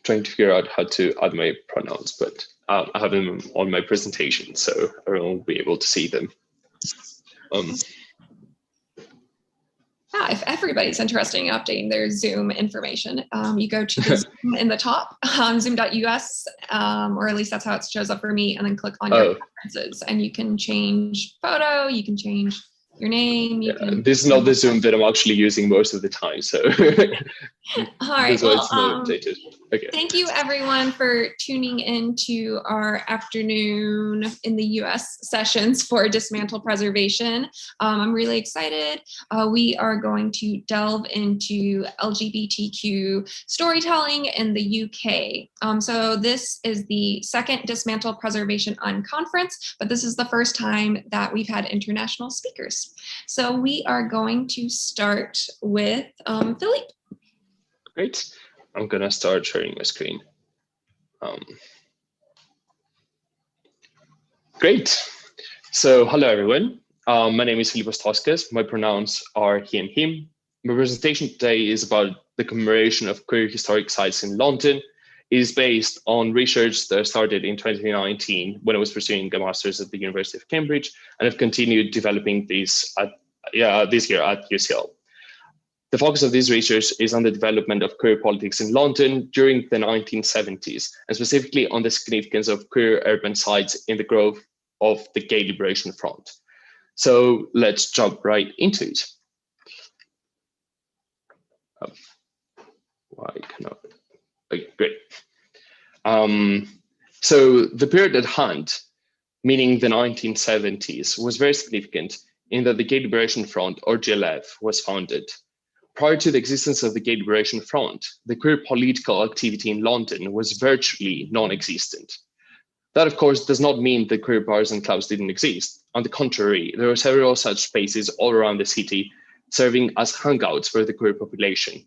trying to figure out how to add my pronouns, but I have them on my presentation, so everyone will be able to see them. Yeah, if everybody's interested in updating their Zoom information, you go to the Zoom in the top, zoom.us, or at least that's how it shows up for me, and then click on your preferences, and you can change photo, you can change your name. This is not the Zoom that I'm actually using most of the time, so all right, that's why it's not updated. Okay. Thank you everyone for tuning into our afternoon in the US sessions for Dismantle Preservation. I'm really excited. We are going to delve into LGBTQ storytelling in the UK. So this is the second Dismantle Preservation Unconference, but this is the first time that we've had international speakers. So we are going to start with Philippe. Great. I'm gonna start sharing my screen. Great. So hello everyone. My name is Filippos Toskas. My pronouns are he and him. My presentation today is about the commemoration of queer historic sites in London. It is based on research that started in 2019 when I was pursuing a master's at the University of Cambridge, and I've continued developing this this year at UCL. The focus of this research is on the development of queer politics in London during the 1970s, and specifically on the significance of queer urban sites in the growth of the Gay Liberation Front. So let's jump right into it. Why cannot? Okay, great. So the period at hand, meaning the 1970s, was very significant in that the Gay Liberation Front, or GLF, was founded. Prior to the existence of the Gay Liberation Front, the queer political activity in London was virtually non-existent. That, of course, does not mean that queer bars and clubs didn't exist. On the contrary, there were several such spaces all around the city, serving as hangouts for the queer population.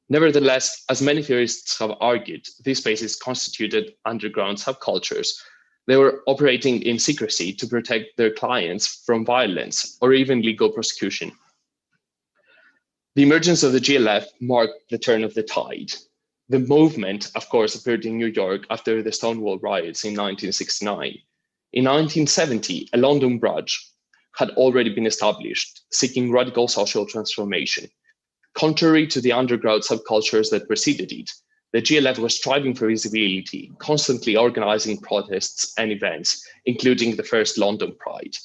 Nevertheless, as many theorists have argued, these spaces constituted underground subcultures. They were operating in secrecy to protect their clients from violence or even legal prosecution. The emergence of the GLF marked the turn of the tide. The movement, of course, appeared in New York after the Stonewall riots in 1969. In 1970, a London branch had already been established, seeking radical social transformation. Contrary to the underground subcultures that preceded it, the GLF was striving for visibility, constantly organizing protests and events, including the first London Pride.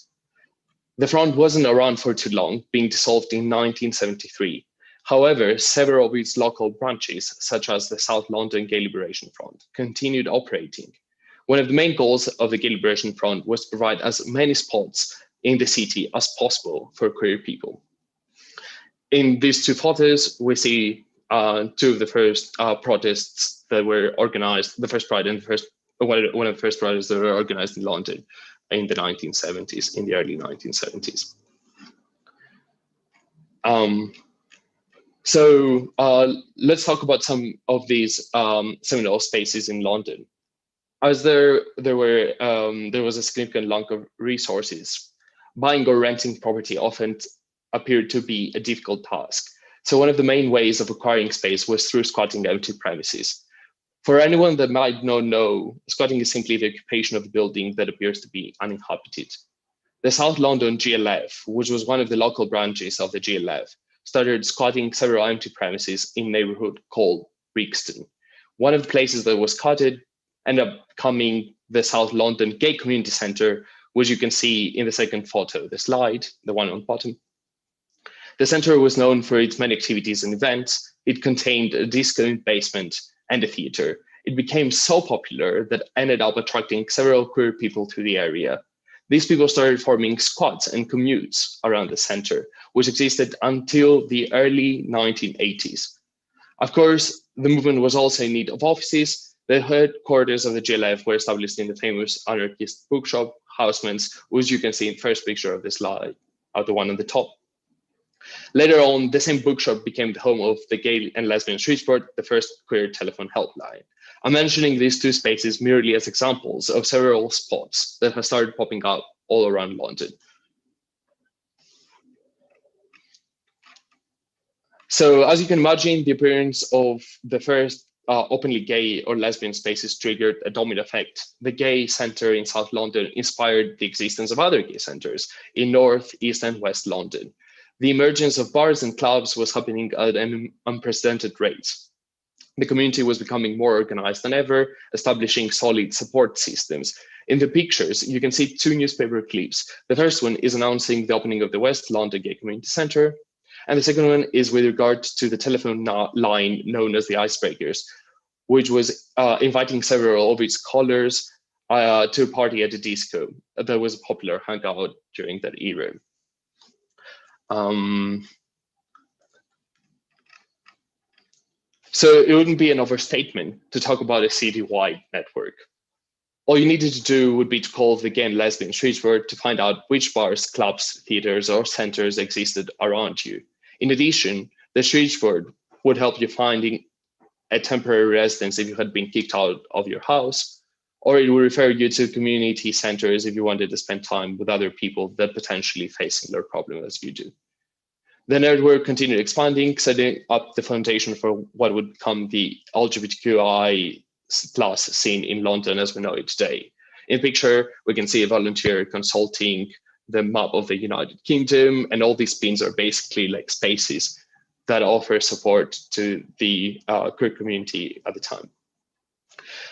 The front wasn't around for too long, being dissolved in 1973. However, several of its local branches, such as the South London Gay Liberation Front, continued operating. One of the main goals of the Gay Liberation Front was to provide as many spots in the city as possible for queer people. In these two photos, we see two of the first protests that were organized, the first Pride and one of the first protests that were organized in London in the 1970s, in the early 1970s. So let's talk about some of these seminal spaces in London. As there was a significant lack of resources, buying or renting property often appeared to be a difficult task. So one of the main ways of acquiring space was through squatting empty premises. For anyone that might not know, squatting is simply the occupation of a building that appears to be uninhabited. The South London GLF, which was one of the local branches of the GLF, started squatting several empty premises in a neighborhood called Brixton. One of the places that was squatted ended up becoming the South London Gay Community Centre, which you can see in the second photo, the slide, the one on the bottom. The centre was known for its many activities and events. It contained a disco basement and a theatre. It became so popular that ended up attracting several queer people to the area. These people started forming squads and communes around the center, which existed until the early 1980s. Of course, the movement was also in need of offices. The headquarters of the GLF were established in the famous anarchist bookshop, Houseman's, which you can see in the first picture of the slide, the one on the top. Later on, the same bookshop became the home of the Gay and Lesbian Switchboard, the first queer telephone helpline. I'm mentioning these two spaces merely as examples of several spots that have started popping up all around London. So as you can imagine, the appearance of the first openly gay or lesbian spaces triggered a domino effect. The gay centre in South London inspired the existence of other gay centres in North, East and West London. The emergence of bars and clubs was happening at an unprecedented rate. The community was becoming more organised than ever, establishing solid support systems. In the pictures, you can see two newspaper clips. The first one is announcing the opening of the West London Gay Community Centre, and the second one is with regard to the telephone line known as the Icebreakers, which was inviting several of its callers to a party at a disco that was a popular hangout during that era. So it wouldn't be an overstatement to talk about a city-wide network. All you needed to do would be to call the gay and lesbian streetword to find out which bars, clubs, theaters, or centers existed around you. In addition, the streetword would help you finding a temporary residence if you had been kicked out of your house, or it would refer you to community centers if you wanted to spend time with other people that potentially face similar problems as you do. The network continued expanding, setting up the foundation for what would become the LGBTQI+ scene in London as we know it today. In the picture, we can see a volunteer consulting the map of the United Kingdom, and all these pins are basically like spaces that offer support to the queer community at the time.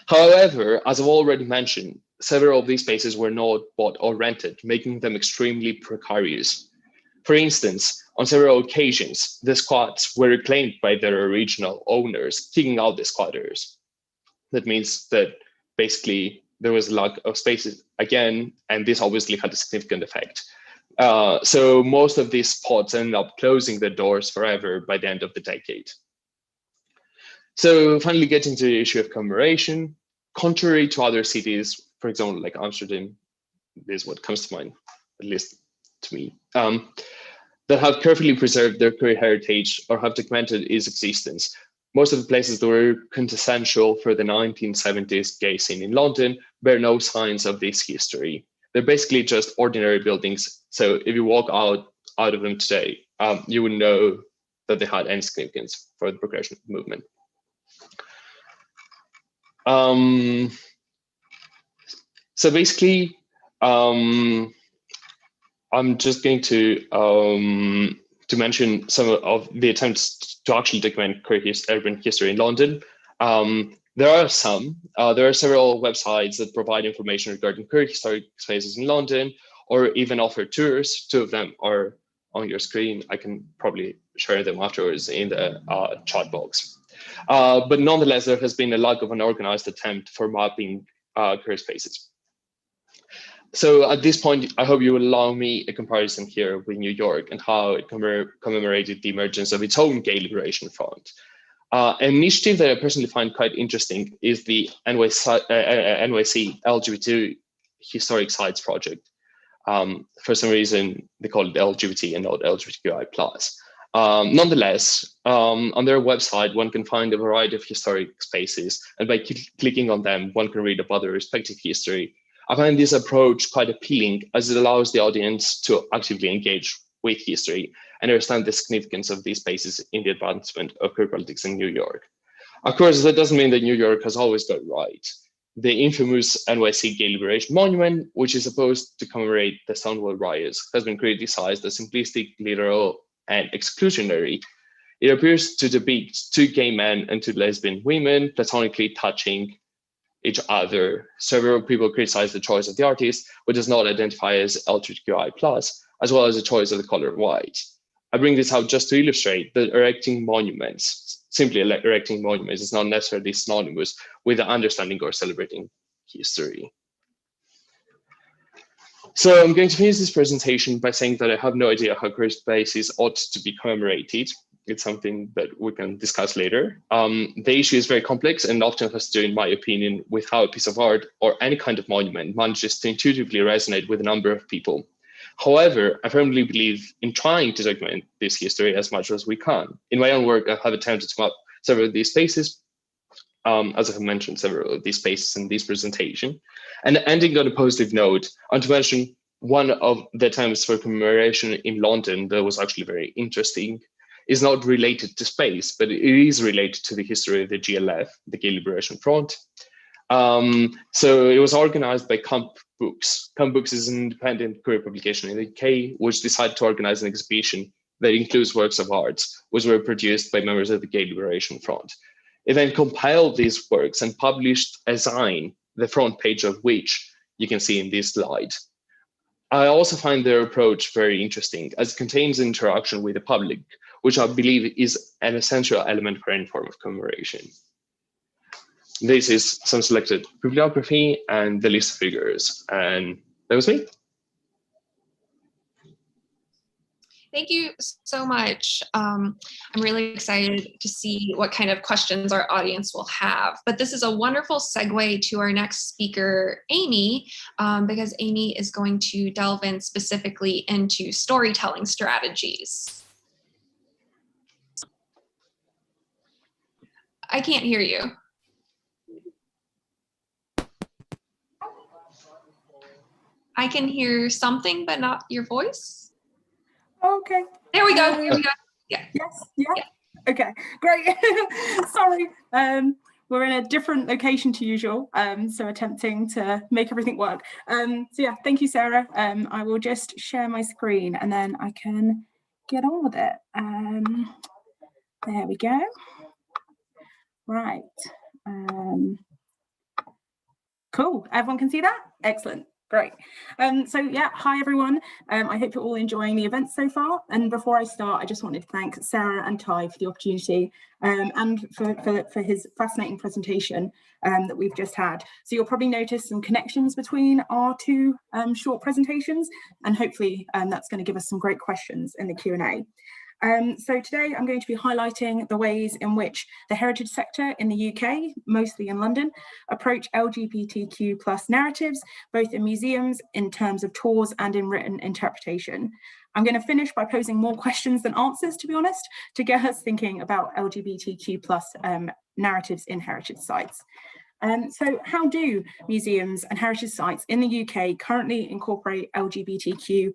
However, as I've already mentioned, several of these spaces were not bought or rented, making them extremely precarious. For instance, on several occasions, the squats were reclaimed by their original owners, kicking out the squatters. That means that basically there was a lack of spaces again, and this obviously had a significant effect. So most of these spots ended up closing their doors forever by the end of the decade. So finally getting to the issue of commemoration, contrary to other cities, for example, like Amsterdam, this is what comes to mind, at least to me, that have carefully preserved their queer heritage or have documented its existence. Most of the places that were quintessential for the 1970s gay scene in London bear no signs of this history. They're basically just ordinary buildings. So if you walk out of them today, you would know that they had any significance for the progression of the movement. So basically, I'm just going to mention some of the attempts to actually document queer urban history in London. There are several websites that provide information regarding queer historic spaces in London, or even offer tours. Two of them are on your screen. I can probably share them afterwards in the chat box. But nonetheless, there has been a lack of an organized attempt for mapping queer spaces. So at this point, I hope you will allow me a comparison here with New York and how it commemorated the emergence of its own gay liberation front. An initiative that I personally find quite interesting is the NYC LGBT Historic Sites Project. For some reason, they call it LGBT and not LGBTQI+. Nonetheless, on their website, one can find a variety of historic spaces, and by clicking on them, one can read about their respective history. I find this approach quite appealing as it allows the audience to actively engage with history and understand the significance of these spaces in the advancement of queer politics in New York. Of course, that doesn't mean that New York has always got it right. The infamous NYC Gay Liberation Monument, which is supposed to commemorate the Stonewall riots, has been criticized as simplistic, literal, and exclusionary. It appears to depict two gay men and two lesbian women platonically touching each other. Several people criticize the choice of the artist, which does not identify as LGBTQI+, as well as the choice of the color white. I bring this out just to illustrate that erecting monuments, simply erecting monuments, is not necessarily synonymous with the understanding or celebrating history. So I'm going to finish this presentation by saying that I have no idea how queer spaces ought to be commemorated. It's something that we can discuss later. The issue is very complex and often has to do, in my opinion, with how a piece of art or any kind of monument manages to intuitively resonate with a number of people. However, I firmly believe in trying to document this history as much as we can. In my own work, I have attempted to map several of these spaces, as I have mentioned, several of these spaces in this presentation. And ending on a positive note, I want to mention one of the attempts for commemoration in London that was actually very interesting. is not related to space, but it is related to the history of the GLF, the Gay Liberation Front. So it was organized by Camp Books. Camp Books is an independent queer publication in the UK, which decided to organize an exhibition that includes works of art, which were produced by members of the Gay Liberation Front. It then compiled these works and published a zine, the front page of which you can see in this slide. I also find their approach very interesting, as it contains interaction with the public, which I believe is an essential element for any form of commemoration. This is some selected bibliography and the list of figures, and that was me. Thank you so much. I'm really excited to see what kind of questions our audience will have. But this is a wonderful segue to our next speaker, Amy, because Amy is going to delve in specifically into storytelling strategies. I can't hear you. I can hear something, but not your voice. Okay. There we go. Here we go. Yeah. Yes. Yeah. Okay. Great. Sorry. We're in a different location to usual, so attempting to make everything work. So yeah, thank you, Sarah. I will just share my screen and then I can get on with it. There we go. Right. Cool. Everyone can see that? Excellent. Great. So yeah, hi everyone. I hope you're all enjoying the event so far. And before I start, I just wanted to thank Sarah and Ty for the opportunity and for his fascinating presentation that we've just had. So you'll probably notice some connections between our two short presentations, and hopefully that's going to give us some great questions in the Q&A. So today I'm going to be highlighting the ways in which the heritage sector in the UK, mostly in London, approach LGBTQ+ narratives, both in museums, in terms of tours and in written interpretation. I'm going to finish by posing more questions than answers, to be honest, to get us thinking about LGBTQ+ narratives in heritage sites. So how do museums and heritage sites in the UK currently incorporate LGBTQ+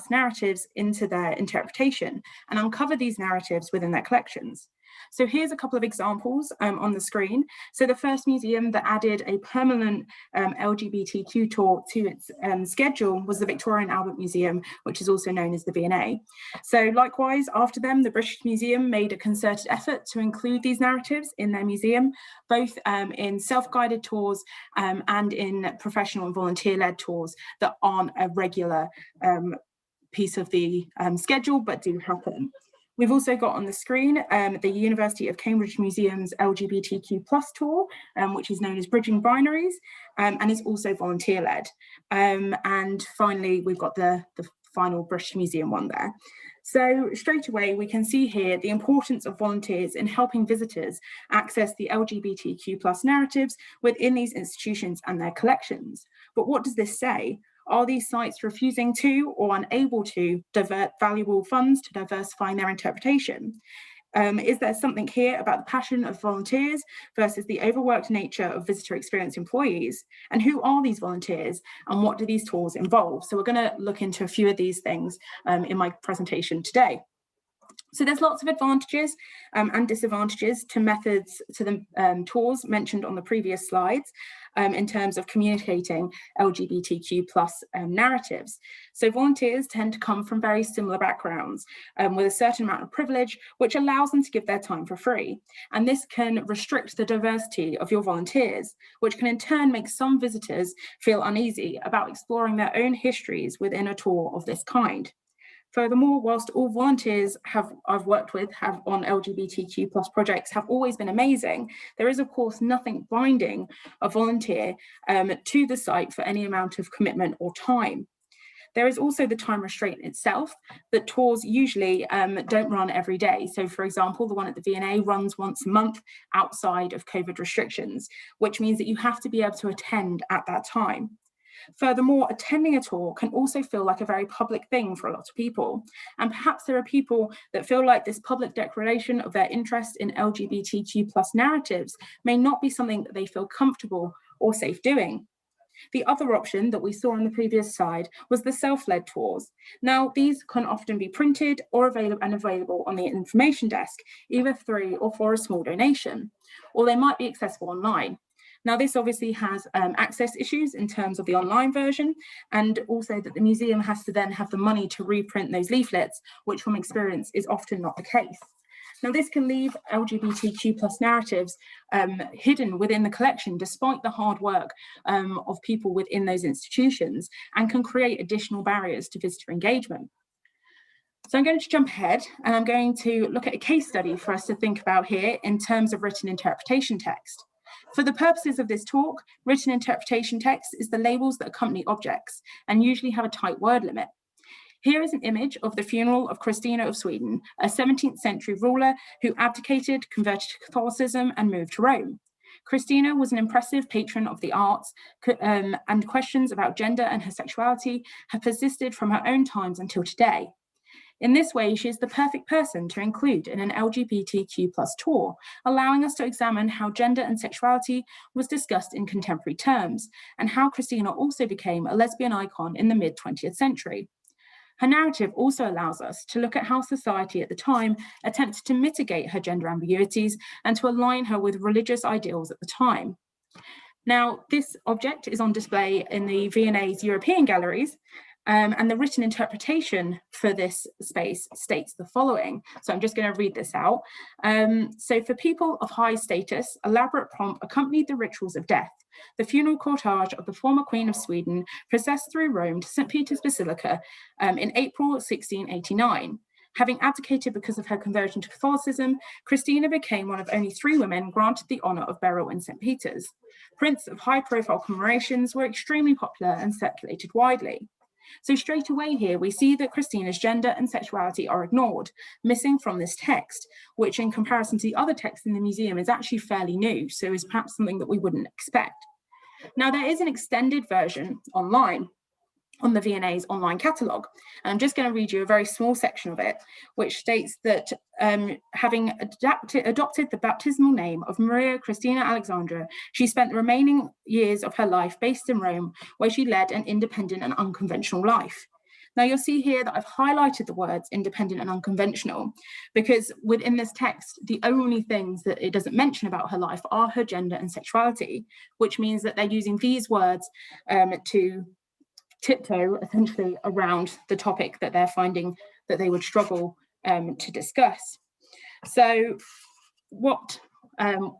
narratives into their interpretation and uncover these narratives within their collections? So here's a couple of examples on the screen. So the first museum that added a permanent LGBTQ tour to its schedule was the Victoria and Albert Museum, which is also known as the V&A. So likewise, after them, the British Museum made a concerted effort to include these narratives in their museum, both in self-guided tours and in professional and volunteer-led tours that aren't a regular piece of the schedule, but do happen. We've also got on the screen the University of Cambridge Museum's LGBTQ+ tour, which is known as Bridging Binaries, and is also volunteer-led. And finally, we've got the final British Museum one there. So straight away, we can see here the importance of volunteers in helping visitors access the LGBTQ+ narratives within these institutions and their collections. But what does this say? Are these sites refusing to or unable to divert valuable funds to diversifying their interpretation? Is there something here about the passion of volunteers versus the overworked nature of visitor experience employees? And who are these volunteers and what do these tours involve? So we're going to look into a few of these things in my presentation today. So there's lots of advantages and disadvantages to methods, to the tours mentioned on the previous slides in terms of communicating LGBTQ+ narratives. So volunteers tend to come from very similar backgrounds with a certain amount of privilege, which allows them to give their time for free. And this can restrict the diversity of your volunteers, which can in turn make some visitors feel uneasy about exploring their own histories within a tour of this kind. Furthermore, whilst all volunteers I've worked with on LGBTQ+ projects have always been amazing, there is of course nothing binding a volunteer to the site for any amount of commitment or time. There is also the time restraint itself, that tours usually don't run every day. So for example, the one at the V&A runs once a month outside of COVID restrictions, which means that you have to be able to attend at that time. Furthermore, attending a tour can also feel like a very public thing for a lot of people. And perhaps there are people that feel like this public declaration of their interest in LGBTQ+ narratives may not be something that they feel comfortable or safe doing. The other option that we saw on the previous slide was the self-led tours. Now, these can often be printed or available on the information desk, either through or for a small donation, or they might be accessible online. Now, this obviously has access issues in terms of the online version, and also that the museum has to then have the money to reprint those leaflets, which from experience is often not the case. Now, this can leave LGBTQ+ narratives hidden within the collection, despite the hard work of people within those institutions, and can create additional barriers to visitor engagement. So I'm going to jump ahead, and I'm going to look at a case study for us to think about here in terms of written interpretation text. For the purposes of this talk, written interpretation text is the labels that accompany objects and usually have a tight word limit. Here is an image of the funeral of Christina of Sweden, a 17th century ruler who abdicated, converted to Catholicism, and moved to Rome. Christina was an impressive patron of the arts, and questions about gender and her sexuality have persisted from her own times until today. In this way, she is the perfect person to include in an LGBTQ+ tour, allowing us to examine how gender and sexuality was discussed in contemporary terms, and how Christina also became a lesbian icon in the mid-20th century. Her narrative also allows us to look at how society at the time attempted to mitigate her gender ambiguities and to align her with religious ideals at the time. Now, this object is on display in the V&A's European galleries, and the written interpretation for this space states the following. So I'm just going to read this out. So for people of high status, elaborate pomp accompanied the rituals of death. The funeral cortege of the former Queen of Sweden processed through Rome to St. Peter's Basilica in April 1689. Having abdicated because of her conversion to Catholicism, Christina became one of only 3 women granted the honour of burial in St. Peter's. Prints of high-profile commemorations were extremely popular and circulated widely. So straight away here, we see that Christina's gender and sexuality are ignored, missing from this text, which in comparison to the other texts in the museum is actually fairly new, so is perhaps something that we wouldn't expect. Now, there is an extended version online on the V&A's online catalogue. And I'm just going to read you a very small section of it, which states that having adopted the baptismal name of Maria Christina Alexandra, she spent the remaining years of her life based in Rome, where she led an independent and unconventional life. Now, you'll see here that I've highlighted the words independent and unconventional, because within this text, the only things that it doesn't mention about her life are her gender and sexuality, which means that they're using these words to tiptoe essentially around the topic that they're finding that they would struggle to discuss. So what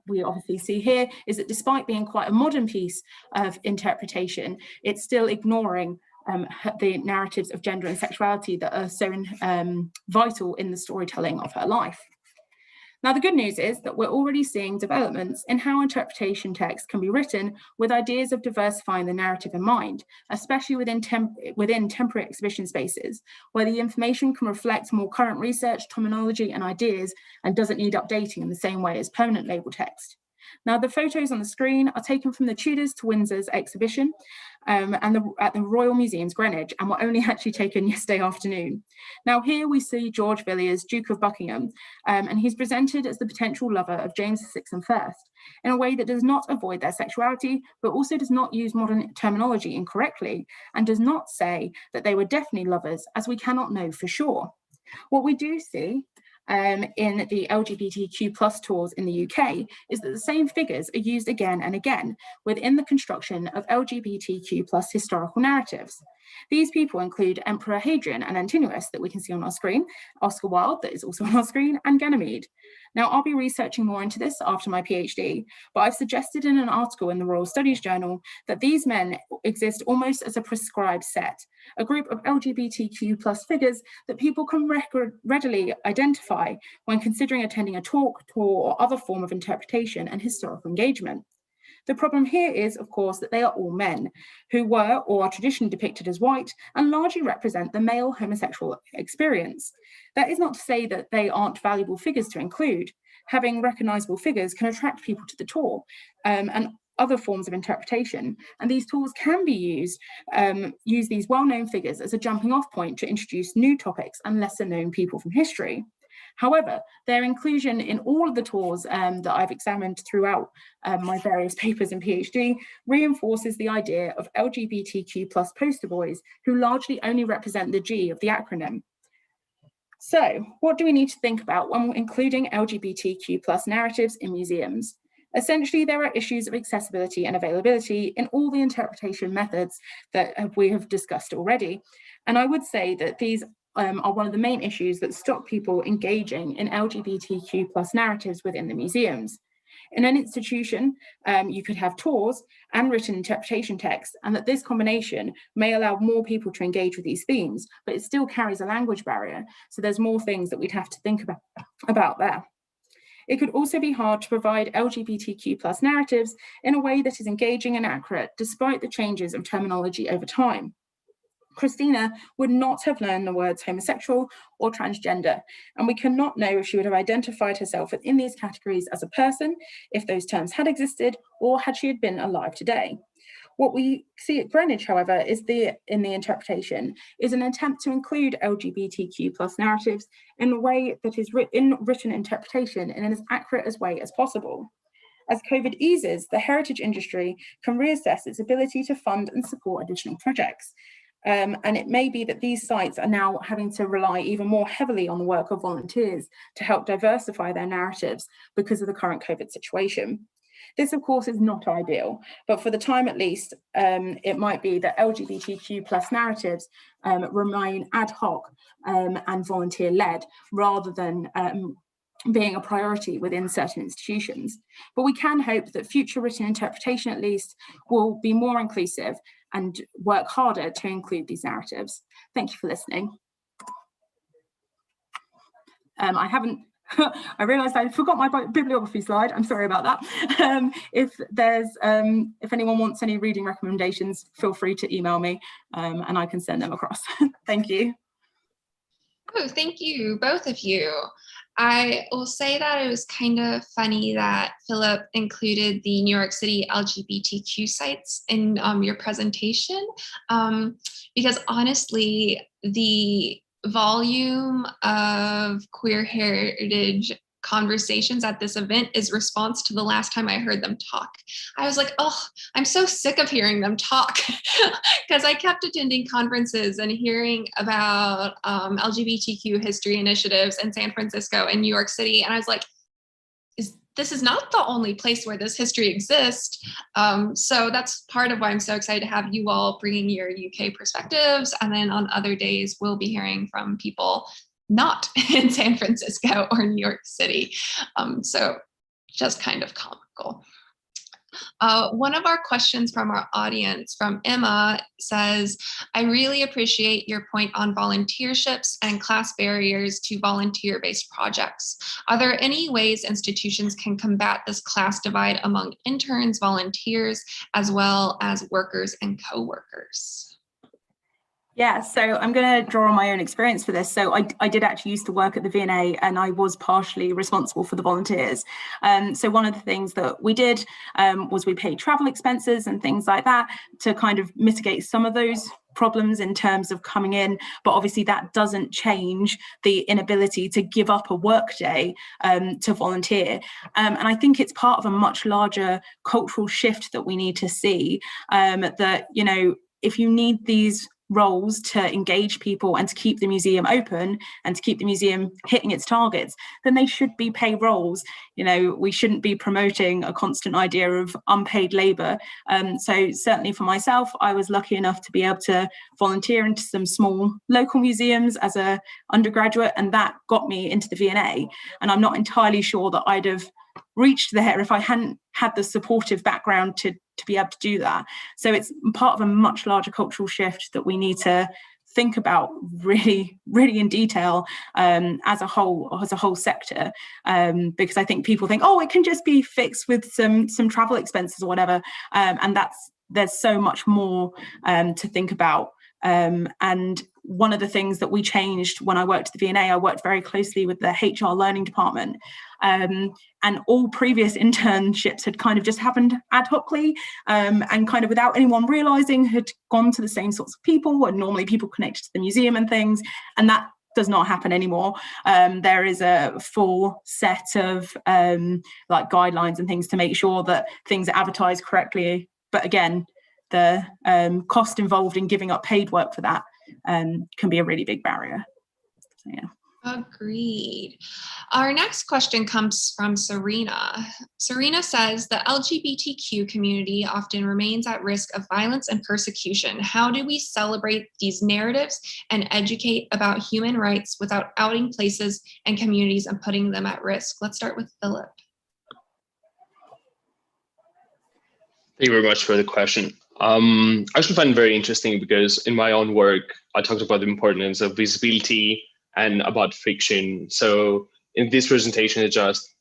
we obviously see here is that despite being quite a modern piece of interpretation, it's still ignoring the narratives of gender and sexuality that are so vital in the storytelling of her life. Now, the good news is that we're already seeing developments in how interpretation text can be written with ideas of diversifying the narrative in mind, especially within temporary exhibition spaces, where the information can reflect more current research, terminology, and ideas, and doesn't need updating in the same way as permanent label text. Now, the photos on the screen are taken from the Tudors to Windsor's exhibition at the Royal Museums, Greenwich, and were only actually taken yesterday afternoon. Now, here we see George Villiers, Duke of Buckingham, and he's presented as the potential lover of James VI I, in a way that does not avoid their sexuality, but also does not use modern terminology incorrectly, and does not say that they were definitely lovers, as we cannot know for sure. What we do see in the LGBTQ+ tours in the UK is that the same figures are used again and again within the construction of LGBTQ+ historical narratives. These people include Emperor Hadrian and Antinous, that we can see on our screen, Oscar Wilde, that is also on our screen, and Ganymede. Now, I'll be researching more into this after my PhD, but I've suggested in an article in the Royal Studies Journal that these men exist almost as a prescribed set, a group of LGBTQ+ figures that people can readily identify when considering attending a talk, tour, or other form of interpretation and historical engagement. The problem here is, of course, that they are all men who were or are traditionally depicted as white and largely represent the male homosexual experience. That is not to say that they aren't valuable figures to include. Having recognisable figures can attract people to the tour and other forms of interpretation, and these tools can be use these well-known figures as a jumping off point to introduce new topics and lesser known people from history. However, their inclusion in all of the tours that I've examined throughout my various papers and PhD reinforces the idea of LGBTQ+ poster boys, who largely only represent the G of the acronym. So, what do we need to think about when including LGBTQ+ narratives in museums? Essentially, there are issues of accessibility and availability in all the interpretation methods that we have discussed already. And I would say that these are one of the main issues that stop people engaging in LGBTQ+ narratives within the museums. In an institution, you could have tours and written interpretation text, and that this combination may allow more people to engage with these themes, but it still carries a language barrier. So there's more things that we'd have to think about there. It could also be hard to provide LGBTQ+ narratives in a way that is engaging and accurate, despite the changes of terminology over time. Christina would not have learned the words homosexual or transgender, and we cannot know if she would have identified herself within these categories as a person, if those terms had existed, or had she been alive today. What we see at Greenwich, however, is in the interpretation is an attempt to include LGBTQ+ narratives in a way that is in written interpretation in as accurate a way as possible. As COVID eases, the heritage industry can reassess its ability to fund and support additional projects. And it may be that these sites are now having to rely even more heavily on the work of volunteers to help diversify their narratives because of the current COVID situation. This, of course, is not ideal, but for the time at least, it might be that LGBTQ+ narratives remain ad hoc and volunteer-led rather than being a priority within certain institutions. But we can hope that future written interpretation, at least, will be more inclusive and work harder to include these narratives. Thank you for listening. I realised I forgot my bibliography slide. I'm sorry about that. If anyone wants any reading recommendations, feel free to email me and I can send them across. Thank you. Oh, thank you, both of you. I will say that it was kind of funny that Philip included the New York City LGBTQ sites in your presentation, because honestly, the volume of queer heritage conversations at this event is response to the last time I heard them talk. I was like, oh, I'm so sick of hearing them talk, because I kept attending conferences and hearing about LGBTQ history initiatives in San Francisco and New York City. And I was like, this is not the only place where this history exists. So that's part of why I'm so excited to have you all bringing your UK perspectives. And then on other days, we'll be hearing from people not in San Francisco or New York City. So just kind of comical. One of our questions from our audience, from Emma, says, I really appreciate your point on volunteerships and class barriers to volunteer-based projects. Are there any ways institutions can combat this class divide among interns, volunteers, as well as workers and co-workers? Yeah, so I'm going to draw on my own experience for this. So I did actually used to work at the V&A, and I was partially responsible for the volunteers. So one of the things that we did was we paid travel expenses and things like that to kind of mitigate some of those problems in terms of coming in, but obviously that doesn't change the inability to give up a work day to volunteer. And I think it's part of a much larger cultural shift that we need to see, that, you know, if you need these roles to engage people and to keep the museum open and to keep the museum hitting its targets, then they should be paid roles. You know, we shouldn't be promoting a constant idea of unpaid labour. So certainly for myself, I was lucky enough to be able to volunteer into some small local museums as a undergraduate, and that got me into the V&A. And I'm not entirely sure that I'd have reached there if I hadn't had the supportive background to be able to do that. So it's part of a much larger cultural shift that we need to think about really, really in detail as a whole sector, because I think people think, oh, it can just be fixed with some travel expenses or whatever, and there's so much more to think about. And one of the things that we changed when I worked at the V&A, I worked very closely with the HR learning department, and all previous internships had kind of just happened ad hocly, and kind of without anyone realising had gone to the same sorts of people, and normally people connected to the museum and things, and that does not happen anymore. There is a full set of like guidelines and things to make sure that things are advertised correctly. But again, the cost involved in giving up paid work for that can be a really big barrier. So, yeah. Agreed. Our next question comes from Serena. Serena says the LGBTQ community often remains at risk of violence and persecution. How do we celebrate these narratives and educate about human rights without outing places and communities and putting them at risk? Let's start with Philip. Thank you very much for the question. I actually find it very interesting because in my own work, I talked about the importance of visibility and about friction. So in this presentation, I just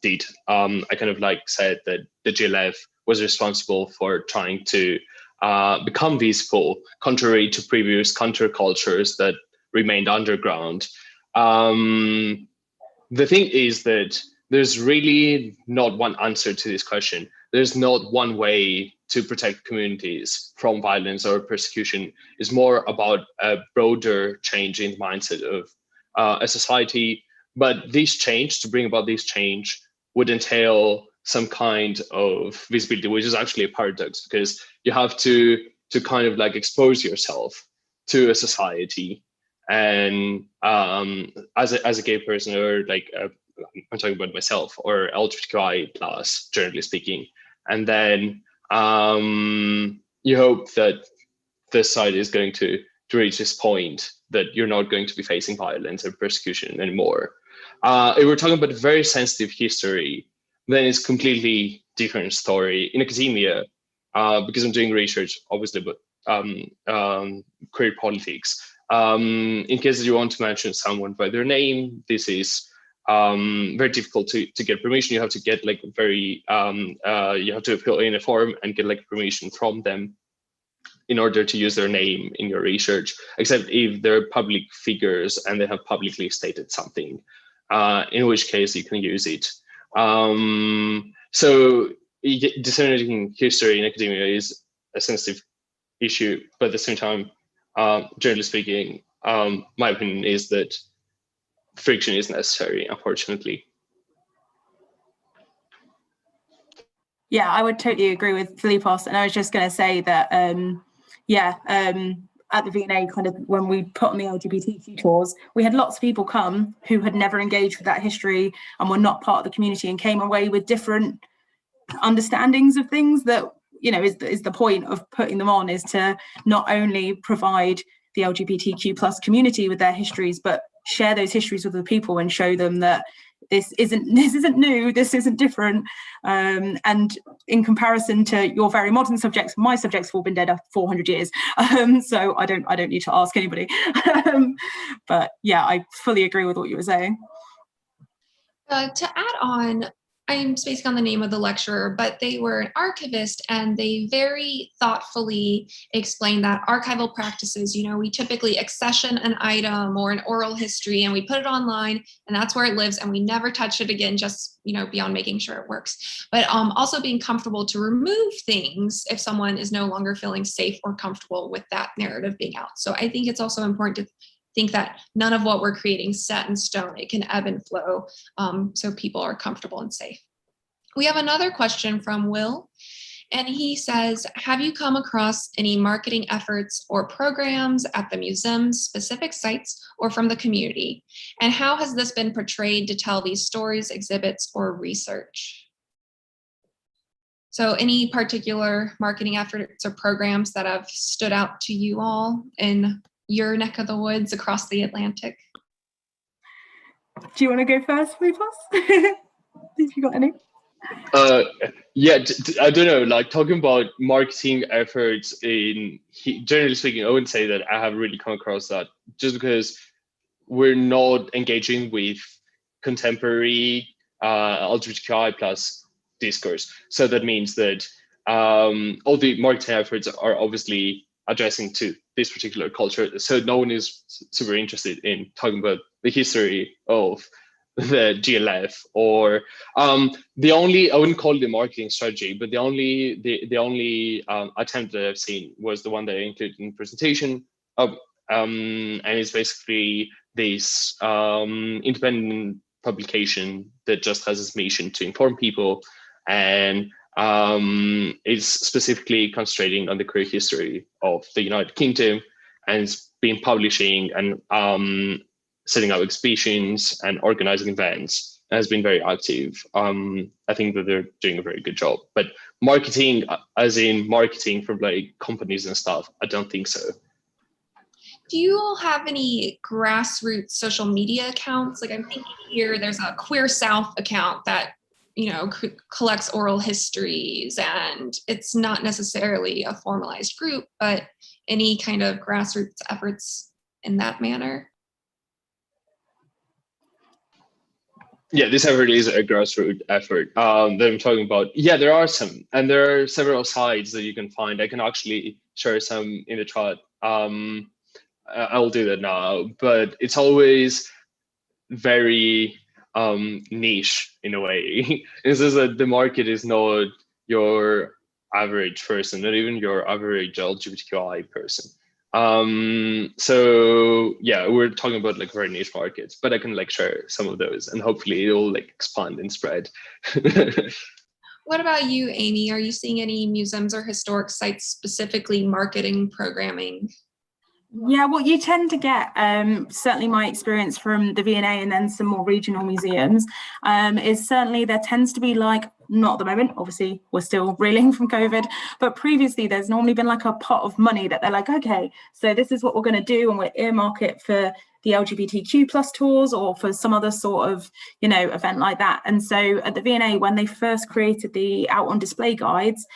did. I kind of like said that the GLF was responsible for trying to become visible, contrary to previous countercultures that remained underground. The thing is that there's really not one answer to this question. There's not one way to protect communities from violence or persecution. It's more about a broader change in the mindset of a society. But this change, to bring about this change, would entail some kind of visibility, which is actually a paradox, because you have to kind of like expose yourself to a society. And as a gay person, or like I'm talking about myself, or LGBTQI plus, generally speaking, and then you hope that this side is going to reach this point that you're not going to be facing violence or persecution anymore. If we're talking about a very sensitive history, then it's completely different story. In academia, because I'm doing research, obviously, but queer politics. In case you want to mention someone by their name, this is very difficult to get permission. You have to get like very you have to fill in a form and get like permission from them in order to use their name in your research, except if they're public figures and they have publicly stated something, in which case you can use it. So disseminating history in academia is a sensitive issue, but at the same time, generally speaking, my opinion is that friction is necessary, unfortunately. Yeah, I would totally agree with Filippos. And I was just going to say that, at the V&A, kind of when we put on the LGBTQ tours, we had lots of people come who had never engaged with that history and were not part of the community and came away with different understandings of things that, you know, is the point of putting them on, is to not only provide the LGBTQ plus community with their histories, but share those histories with the people and show them that this isn't new, this isn't different, and in comparison to your very modern subjects, my subjects have all been dead for 400 years, so I don't need to ask anybody. But yeah, I fully agree with what you were saying. To add on, I'm spacing on the name of the lecturer, but they were an archivist, and they very thoughtfully explained that archival practices, you know, we typically accession an item or an oral history and we put it online, and that's where it lives, and we never touch it again, just, you know, beyond making sure it works. But also being comfortable to remove things if someone is no longer feeling safe or comfortable with that narrative being out. So I think it's also important to think that none of what we're creating is set in stone. It can ebb and flow, so people are comfortable and safe. We have another question from Will, and he says, have you come across any marketing efforts or programs at the museum's specific sites or from the community? And how has this been portrayed to tell these stories, exhibits, or research? So any particular marketing efforts or programs that have stood out to you all in your neck of the woods across the Atlantic? Do you want to go first, Filippos? If you got any? Yeah, I don't know, like talking about marketing efforts generally speaking, I wouldn't say that I have really come across that, just because we're not engaging with contemporary LGBTQI plus discourse. So that means that all the marketing efforts are obviously addressing to this particular culture. So no one is super interested in talking about the history of the GLF, or the only, I wouldn't call it a marketing strategy, but the only attempt that I've seen was the one that I included in the presentation, and it's basically this independent publication that just has its mission to inform people, and is specifically concentrating on the queer history of the United Kingdom, and it's been publishing and setting up exhibitions and organizing events, and has been very active. I think that they're doing a very good job, but marketing, as in marketing from like companies and stuff, I don't think so. Do you all have any grassroots social media accounts? Like, I'm thinking here, there's a Queer South account that, you know, collects oral histories, and it's not necessarily a formalized group, but any kind of grassroots efforts in that manner? Yeah, this effort is a grassroots effort that I'm talking about. Yeah, there are some, and there are several sites that you can find. I can actually share some in the chat. I'll do that now, but it's always very niche in a way. It's just that the market is not your average person, not even your average LGBTQI person. So yeah, we're talking about like very niche markets, but I can like share some of those, and hopefully it'll like expand and spread. What about you, Amy? Are you seeing any museums or historic sites specifically marketing programming? Yeah, what you tend to get, certainly my experience from the V&A and then some more regional museums, is certainly there tends to be like, not at the moment, obviously we're still reeling from COVID, but previously there's normally been like a pot of money that they're like, okay, so this is what we're going to do, and we'll earmark it for the LGBTQ plus tours or for some other sort of, you know, event like that. And so at the V&A, when they first created the out on display guides,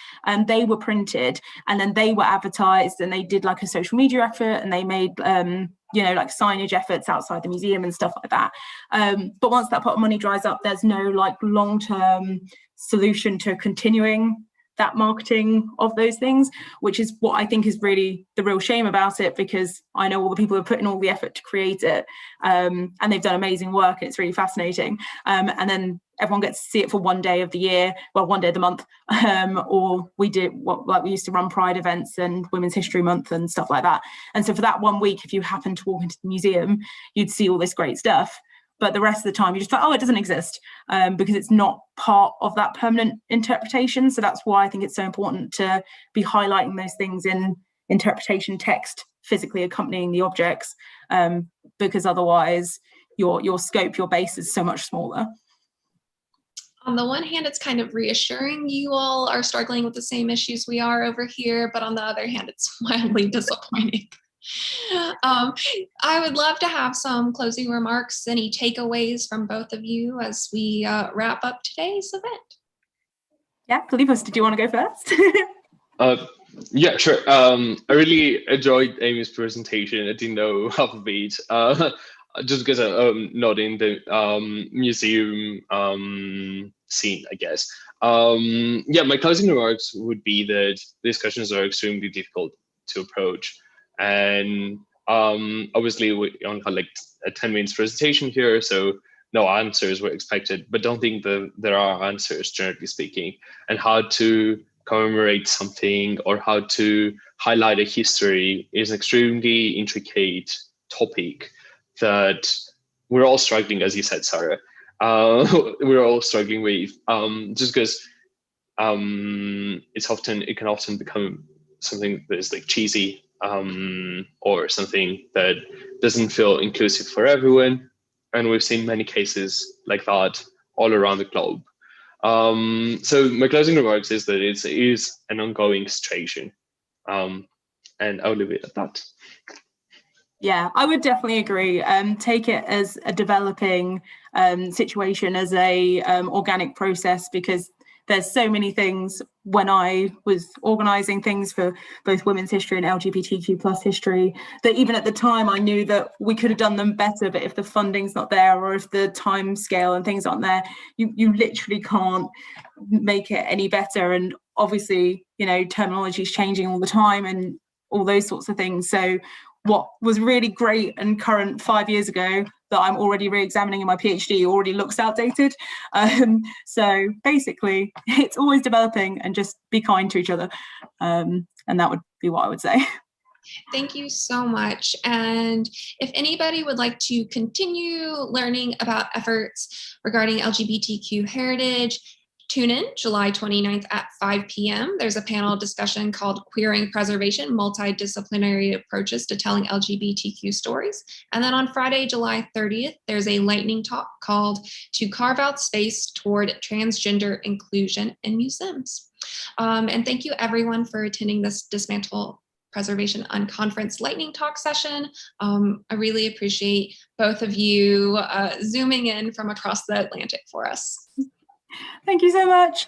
they were printed and then they were advertised, and they did like a social media effort, and they made you know, like signage efforts outside the museum and stuff like that. But once that pot of money dries up, there's no like long-term solution to continuing that marketing of those things, which is what I think is really the real shame about it, because I know all the people who put in all the effort to create it, and they've done amazing work, and it's really fascinating. And then everyone gets to see it for one day of the year, well, one day of the month, or we did what, like we used to run Pride events and Women's History Month and stuff like that. And so for that 1 week, if you happen to walk into the museum, you'd see all this great stuff. But the rest of the time you just like, oh, it doesn't exist, because it's not part of that permanent interpretation. So that's why I think it's so important to be highlighting those things in interpretation text, physically accompanying the objects, because otherwise your scope, your base is so much smaller. On the one hand, it's kind of reassuring you all are struggling with the same issues we are over here, but on the other hand, it's mildly disappointing. I would love to have some closing remarks, any takeaways from both of you as we wrap up today's event. Yeah, Filippos, did you want to go first? Yeah, sure. I really enjoyed Amy's presentation. I didn't know half of it, just because I'm not in the museum scene, I guess. Yeah, my closing remarks would be that discussions are extremely difficult to approach. And obviously we only had like a 10 minutes presentation here, so no answers were expected, but don't think that there are answers, generally speaking, and how to commemorate something or how to highlight a history is an extremely intricate topic that we're all struggling, as you said, Sarah. We're all struggling with, just because it can often become something that is like cheesy, or something that doesn't feel inclusive for everyone. And we've seen many cases like that all around the globe. So my closing remarks is that it is an ongoing situation, and I'll leave it at that. Yeah, I would definitely agree. Take it as a developing situation, as a organic process, because there's so many things. When I was organising things for both women's history and LGBTQ plus history, that even at the time I knew that we could have done them better, but if the funding's not there or if the time scale and things aren't there, you literally can't make it any better. And obviously, you know, terminology is changing all the time and all those sorts of things. So what was really great and current 5 years ago that I'm already re-examining in my PhD already looks outdated. So basically, it's always developing, and just be kind to each other. And that would be what I would say. Thank you so much. And if anybody would like to continue learning about efforts regarding LGBTQ heritage, tune in July 29th at 5 p.m. There's a panel discussion called Queering Preservation, Multidisciplinary Approaches to Telling LGBTQ Stories. And then on Friday, July 30th, there's a lightning talk called To Carve Out Space Toward Transgender Inclusion in Museums. And thank you everyone for attending this Dismantle Preservation Unconference lightning talk session. I really appreciate both of you zooming in from across the Atlantic for us. Thank you so much.